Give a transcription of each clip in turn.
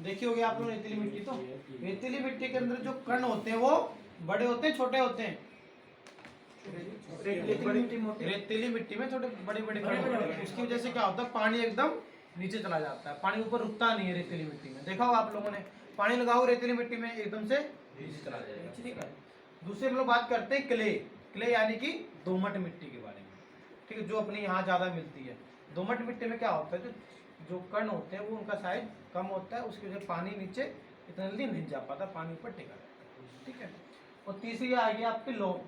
देखी होगी आप लोग रेतीली मिट्टी। तो रेतीली मिट्टी के अंदर जो कण होते हैं वो बड़े होते हैं छोटे होते हैं? रेतीली मिट्टी में छोटे बड़े बड़े कण होते हैं। उसकी वजह से क्या होता है, पानी एकदम नीचे चला जाता है, पानी ऊपर रुकता नहीं है रेतीली मिट्टी में। देखा होगा आप लोगों ने, पानी लगाओ रेतीली मिट्टी में एकदम से नीचे चला जाएगा। ठीक है। दूसरे हम लोग बात करते हैं क्ले। क्ले यानी कि दोमट मिट्टी के बारे में। ठीक है, जो अपने यहाँ ज्यादा मिलती है। दोमट मिट्टी में क्या होता है, जो कण होते हैं वो उनका साइज कम होता है, उसकी वजह से पानी नीचे इतना जल्दी नहीं जा पाता, पानी ऊपर टिका रहता है। ठीक है। और तीसरी आ गई आपकी लोम।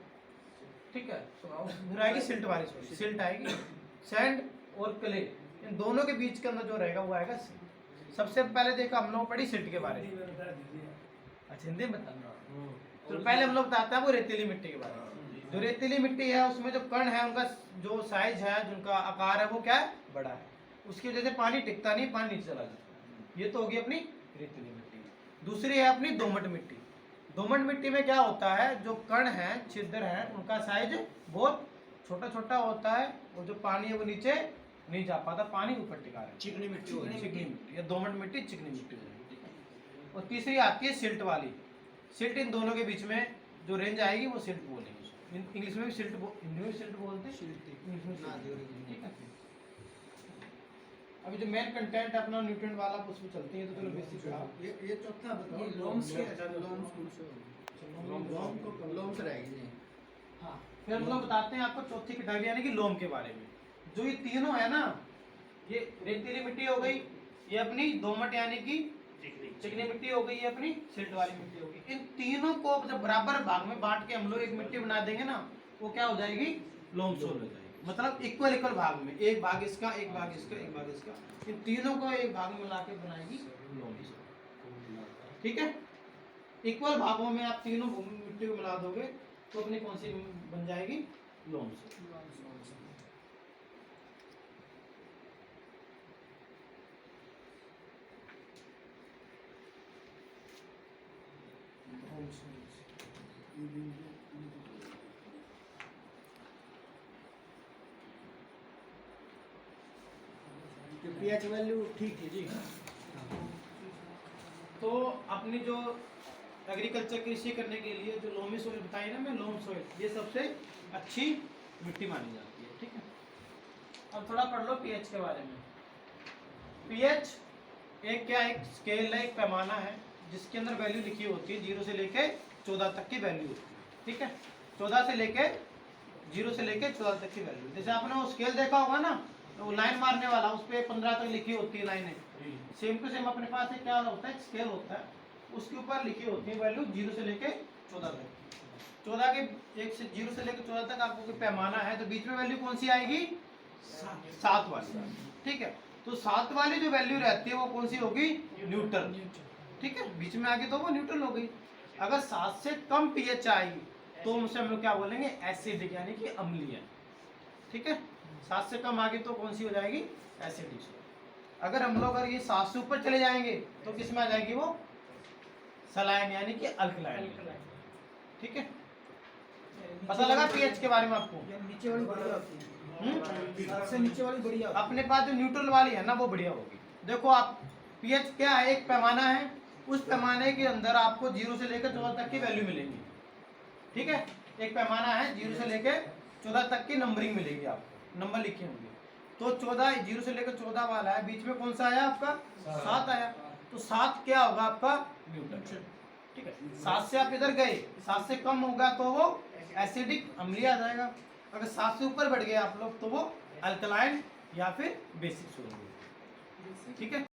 ठीक है, फिर आएगी सिल्ट वाली, सिल्ट आएगी। सैंड और क्ले, इन दोनों के बीच के अंदर जो रहेगा वो आएगा सिल्ट। सबसे पहले देखा हम लोग पढ़ी सिल्ट के बारे में। अच्छा, हिंदी में बताना। तो पहले हम लोग बताते हैं वो रेतीली मिट्टी के बारे में। जो रेतीली मिट्टी है उसमें जो कण है उनका जो साइज है, जिनका आकार है वो क्या है, बड़ा है। उसकी वजह से पानी टिकता नहीं, पानी नीचे चला जाता है। ये तो होगी अपनी रेतीली मिट्टी। दूसरी है अपनी दोमट मिट्टी। दोमट मिट्टी में क्या होता है, जो कण है, छिद्र है, उनका साइज बहुत छोटा छोटा होता है और जो पानी है वो नीचे नहीं जा पाता, पानी ऊपर टिका है। चिकनी मिट्टी, चिकनी मिट्टी या दोमट मिट्टी, चिकनी मिट्टी। और तीसरी आती है सिल्ट वाली। सिल्ट, इन दोनों के बीच में जो रेंज आएगी वो सिल्ट बोलेंगे। इंग्लिश में भी सिल्ट, हिंदी में सिल्ट बोलते हैं, इंग्लिश में। ठीक है। अभी जो मेन कंटेंट है अपना न्यूट्रिएंट वाला उसमें चलती है। तो चलो बेसिक ये चौथा बताओ, लोम्स के लोम्स रहेगी। हाँ, फिर हम लोग बताते हैं आपको चौथी कैटेगरी यानी कि लोम के बारे में। जो ये तीनों है ना, ये रेतीली मिट्टी हो गई, ये अपनी दोमट यानी कि चिकनी मिट्टी हो गई, ये अपनी सिल्ट वाली मिट्टी हो गई। इन तीनों को जब बराबर भाग में बांट के हम लोग एक मिट्टी बना देंगे ना, वो क्या हो जाएगी, लोम सोल हो जाएगी। मतलब इक्वल इक्वल भाग में, एक भाग इसका, एक भाग इसका, एक भाग इसका, इन तीनों को एक भाग में मिला के बनाएगी लोम सोल। ठीक है। इक्वल भागों में आप तीनों मिट्टी को मिला दोगे तो अपनी कौन सी बन जाएगी, लोम सोल। पीएच वैल्यू ठीक है जी। तो अपनी जो एग्रीकल्चर कृषि करने के लिए जो लोमी सोइल बताई ना मैं, लोम सोइल, ये सबसे अच्छी मिट्टी मानी जाती है। ठीक है। अब थोड़ा पढ़ लो पीएच के बारे में। पीएच एक क्या, एक स्केल है, एक पैमाना है जिसके अंदर वैल्यू लिखी होती है 0 से लेके 14 तक की वैल्यू होती है। ठीक है। 14 से लेके 0 से लेके 14 तक की वैल्यू। जैसे आपने वो स्केल देखा होगा ना, तो लाइन मारने वाला, उस पर 15 तक लिखी होती है लाइनें। सेम टू सेम अपने पास एक क्या होता है, स्केल होता है, उसके ऊपर लिखी होती है वैल्यू 0 से लेके 14 तक। 14 के 1 से 0 से लेकर 14 तक आपको कोई पैमाना है, तो बीच में वैल्यू कौन सी आएगी, 7 वाली। ठीक है। तो 7 वाली जो वैल्यू रहती है वो कौन सी होगी, न्यूट्रल। ठीक है। बीच में आगे तो वो न्यूट्रल हो गई। अगर 7 से कम पीएच आएगी तो उसे हम लोग क्या बोलेंगे, एसिडिक यानी कि अम्लीय। ठीक है। 7 से कम आगे तो कौन सी हो जाएगी, एसिडिक। अगर हम लोग अगर ये 7 से ऊपर चले जाएंगे तो किस में आ जाएगी वो, सलाइन यानी कि अल्कलाइन। ठीक है। पता लगा पीएच के बारे में आपको। नीचे वाली बढ़िया होती है, सबसे नीचे वाली बढ़िया। अपने पास जो न्यूट्रल वाली है ना वो बढ़िया होगी। देखो आप, पीएच क्या है, एक पैमाना है, उस पैमाने के अंदर आपको 0 से लेकर 14 तक की वैल्यू मिलेंगी। ठीक है। एक पैमाना है, 0 से लेकर 14 तक की नंबरिंग मिलेगी आपको, नंबर लिखे होंगे। तो 14, 0 से लेकर 14 वाला है, बीच में कौन सा आया आपका, 7 आया। तो 7 क्या होगा आपका, न्यूट्रल। ठीक है। 7 से आप इधर गए, 7 से कम होगा तो वो एसिडिक अम्लीय आ जाएगा। अगर 7 से ऊपर बढ़ गए आप लोग तो वो अल्कलाइन या फिर बेसिक सोल। ठीक है।